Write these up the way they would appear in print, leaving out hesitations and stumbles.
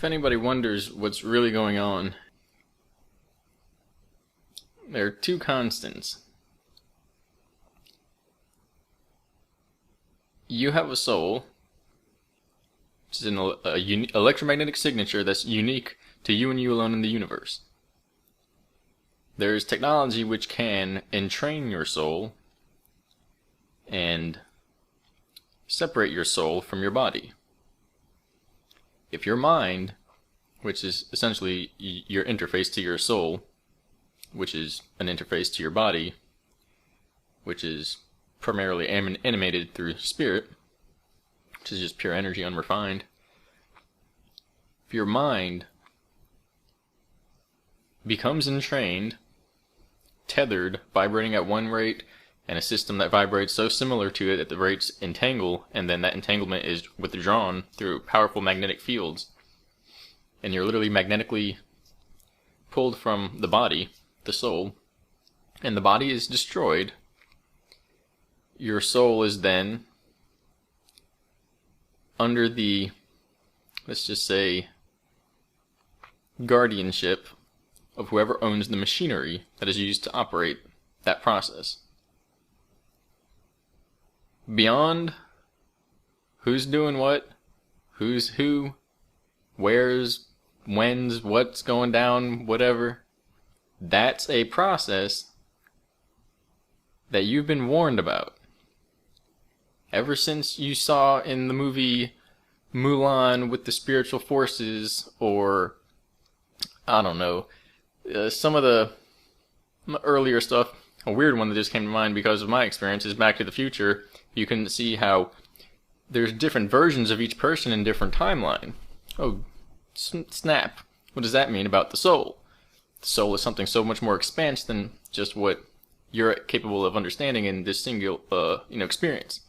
If anybody wonders what's really going on, there are two constants. You have a soul, which is an electromagnetic signature that's unique to you and you alone in the universe. There is technology which can entrain your soul and separate your soul from your body. If your mind, which is essentially your interface to your soul, which is an interface to your body, which is primarily animated through spirit, which is just pure energy unrefined. If your mind becomes entrained, tethered, vibrating at one rate, and a system that vibrates so similar to it that the rates entangle, and then that entanglement is withdrawn through powerful magnetic fields, and you're literally magnetically pulled from the body, the soul, and the body is destroyed, your soul is then under the, let's just say, guardianship of whoever owns the machinery that is used to operate that process. Beyond who's doing what, who's who, where's, when's, what's going down, whatever, that's a process that you've been warned about. Ever since you saw in the movie Mulan with the spiritual forces, or, I don't know, some of the earlier stuff, a weird one that just came to mind because of my experience is Back to the Future. You can see how there's different versions of each person in different timeline. Oh, snap. What does that mean about the soul? The soul is something so much more expansive than just what you're capable of understanding in this single experience.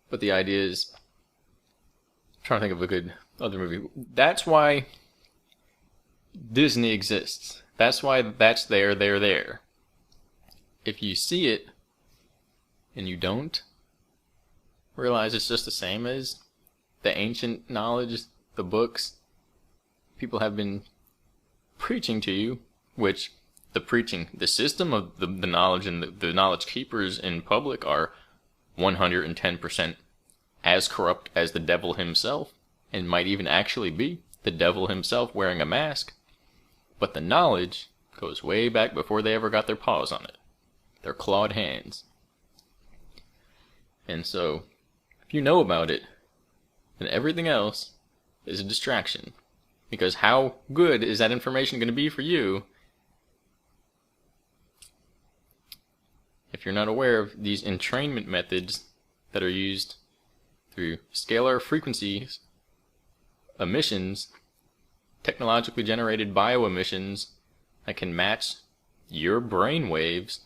But the idea is, I'm trying to think of a good other movie. That's why Disney exists. That's why that's there. If you see it and you don't realize it's just the same as the ancient knowledge, the books people have been preaching to you, which the system of the knowledge and the knowledge keepers in public are 110% as corrupt as the devil himself, and might even actually be the devil himself wearing a mask. But the knowledge goes way back before they ever got their paws on it. Their clawed hands. And so, if you know about it, then everything else is a distraction. Because how good is that information going to be for you if you're not aware of these entrainment methods that are used through scalar frequencies, emissions, technologically generated bioemissions that can match your brain waves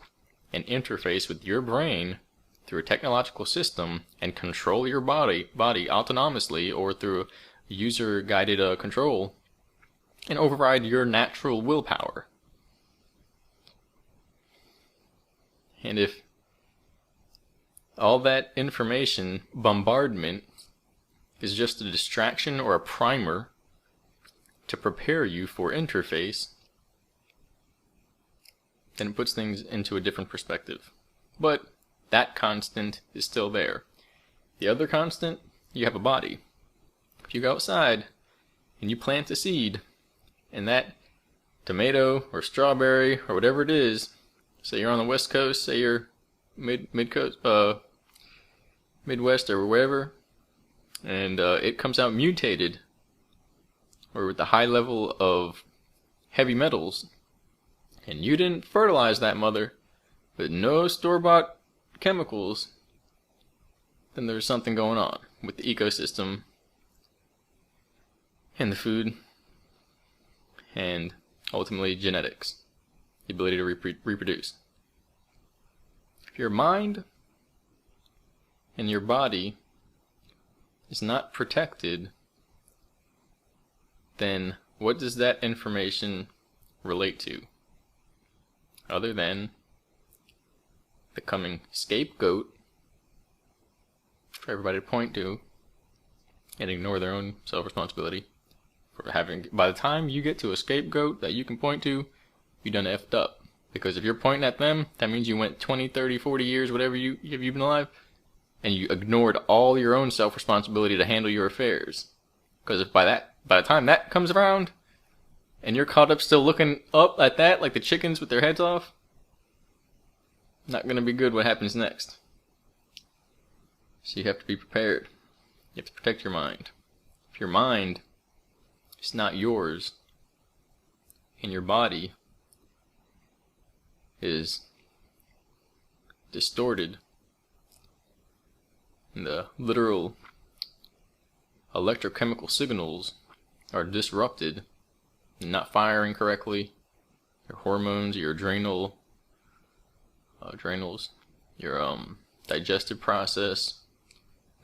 and interface with your brain through a technological system and control your body autonomously or through user-guided control and override your natural willpower. And if all that information bombardment is just a distraction or a primer to prepare you for interface, then it puts things into a different perspective. But that constant is still there. The other constant, you have a body. If you go outside and you plant a seed, and that tomato or strawberry or whatever it is, say you're on the West Coast, say you're Midwest or wherever, and it comes out mutated or with a high level of heavy metals, and you didn't fertilize that mother with no store-bought chemicals, then there's something going on with the ecosystem and the food and ultimately genetics, the ability to reproduce. If your mind and your body is not protected, then what does that information relate to? Other than becoming scapegoat for everybody to point to and ignore their own self-responsibility, For having, by the time you get to a scapegoat that you can point to, you done effed up. Because if you're pointing at them, that means you went 20, 30, 40 years, whatever you've been alive, and you ignored all your own self-responsibility to handle your affairs. Because if by the time that comes around, and you're caught up still looking up at that like the chickens with their heads off, not gonna be good what happens next. So you have to be prepared. You have to protect your mind. If your mind is not yours, and your body is distorted, and the literal electrochemical signals are disrupted and not firing correctly, your hormones, your adrenals, your digestive process,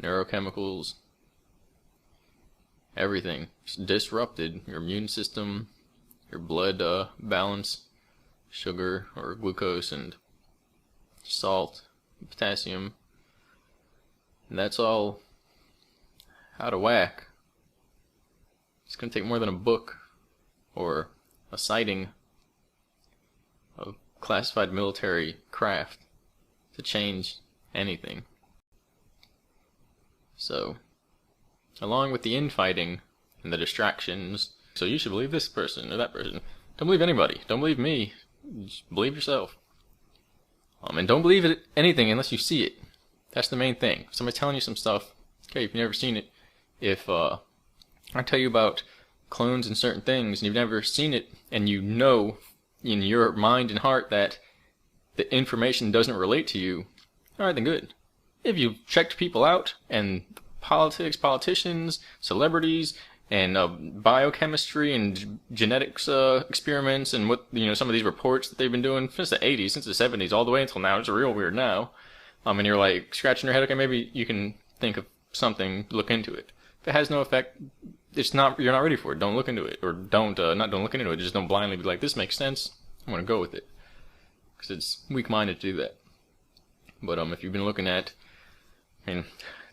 neurochemicals, everything is disrupted. Your immune system, your blood balance, sugar or glucose and salt, potassium, and that's all out of whack. It's going to take more than a book or a sighting of classified military craft to change anything. So, along with the infighting and the distractions, so you should believe this person or that person. Don't believe anybody. Don't believe me. Just believe yourself. And don't believe anything unless you see it. That's the main thing. If somebody's telling you some stuff, okay, if you've never seen it, if I tell you about clones and certain things and you've never seen it, and you know in your mind and heart that the information doesn't relate to you, alright, then good. If you've checked people out and politicians, celebrities, and biochemistry and genetics experiments and what, some of these reports that they've been doing since the 80s, since the 70s, all the way until now, it's real weird now. And you're like scratching your head, okay, maybe you can think of something, look into it. If it has no effect, you're not ready for it. Don't look into it, or don't look into it. Just don't blindly be like, this makes sense, I'm gonna go with it, because it's weak-minded to do that. But if you've been looking at,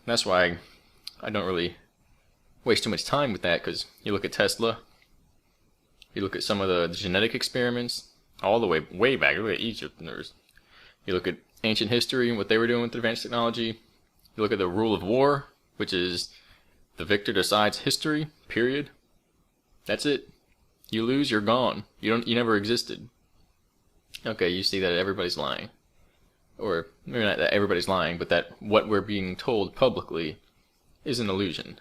that's why I don't really waste too much time with that, because you look at Tesla, you look at some of the genetic experiments, all the way back, look at Egypt, you look at ancient history and what they were doing with advanced technology, you look at the rule of war, which is the victor decides history, period. That's it. You lose, you're gone. You never existed. Okay, you see that everybody's lying. Or maybe not that everybody's lying, but that what we're being told publicly is an illusion.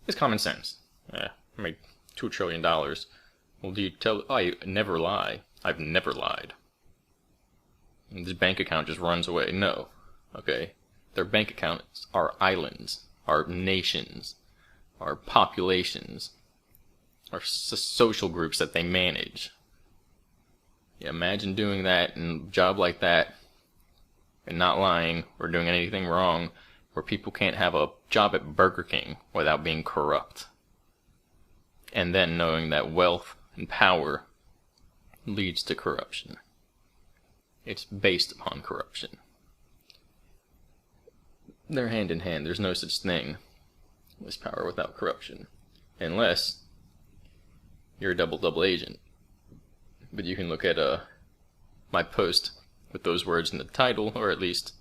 It's common sense. I made $2 trillion. Well, do you tell... I never lie. I've never lied. And this bank account just runs away. No. Okay? Their bank accounts are islands, are nations, are populations, are social groups that they manage. Yeah, imagine doing that in a job like that and not lying or doing anything wrong, where people can't have a job at Burger King without being corrupt. And then knowing that wealth and power leads to corruption. It's based upon corruption. They're hand in hand. There's no such thing as power without corruption. Unless you're a double agent. But you can look at my post with those words in the title, or at least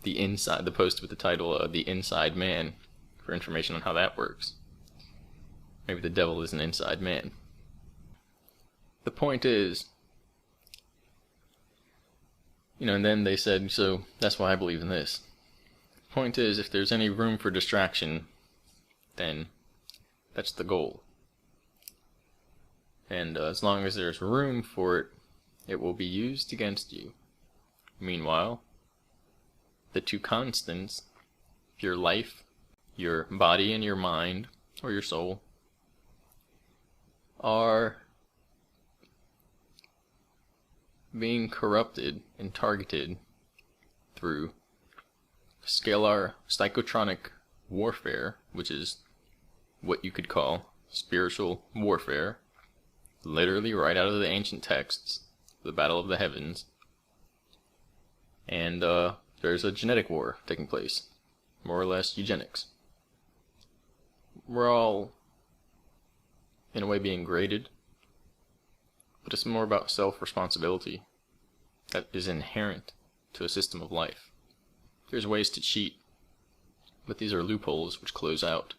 the post with the title, The Inside Man, for information on how that works. Maybe the devil is an inside man. The point is, and then they said, so that's why I believe in this. The point is, if there's any room for distraction, then that's the goal. And as long as there's room for it, it will be used against you. Meanwhile, the two constants, your life, your body and your mind, or your soul, are being corrupted and targeted through scalar psychotronic warfare, which is what you could call spiritual warfare, literally right out of the ancient texts, the Battle of the Heavens. And there's a genetic war taking place, more or less eugenics. We're all in a way, being graded, but it's more about self-responsibility that is inherent to a system of life. There's ways to cheat, but these are loopholes which close out.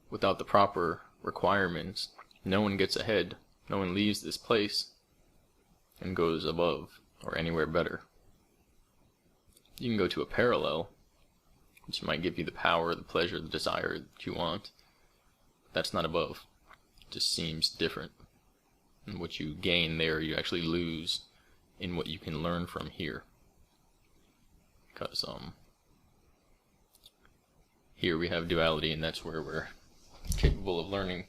Without the proper requirements, no one gets ahead, no one leaves this place and goes above or anywhere better. You can go to a parallel, which might give you the power, the pleasure, the desire that you want. That's not above. It just seems different. And what you gain there, you actually lose in what you can learn from here. Because here we have duality, and that's where we're capable of learning.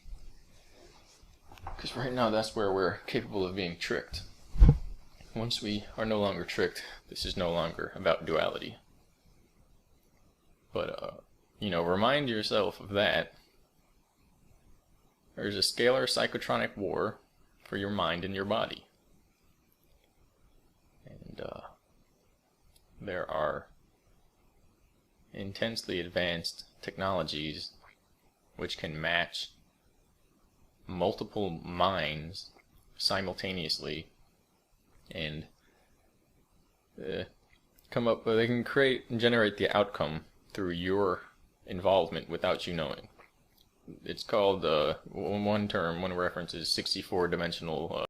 Because right now that's where we're capable of being tricked. Once we are no longer tricked, this is no longer about duality. But, remind yourself of that. There's a scalar psychotronic war for your mind and your body. And there are intensely advanced technologies which can match multiple minds simultaneously and they can create and generate the outcome through your involvement without you knowing. It's called, one reference is 64-dimensional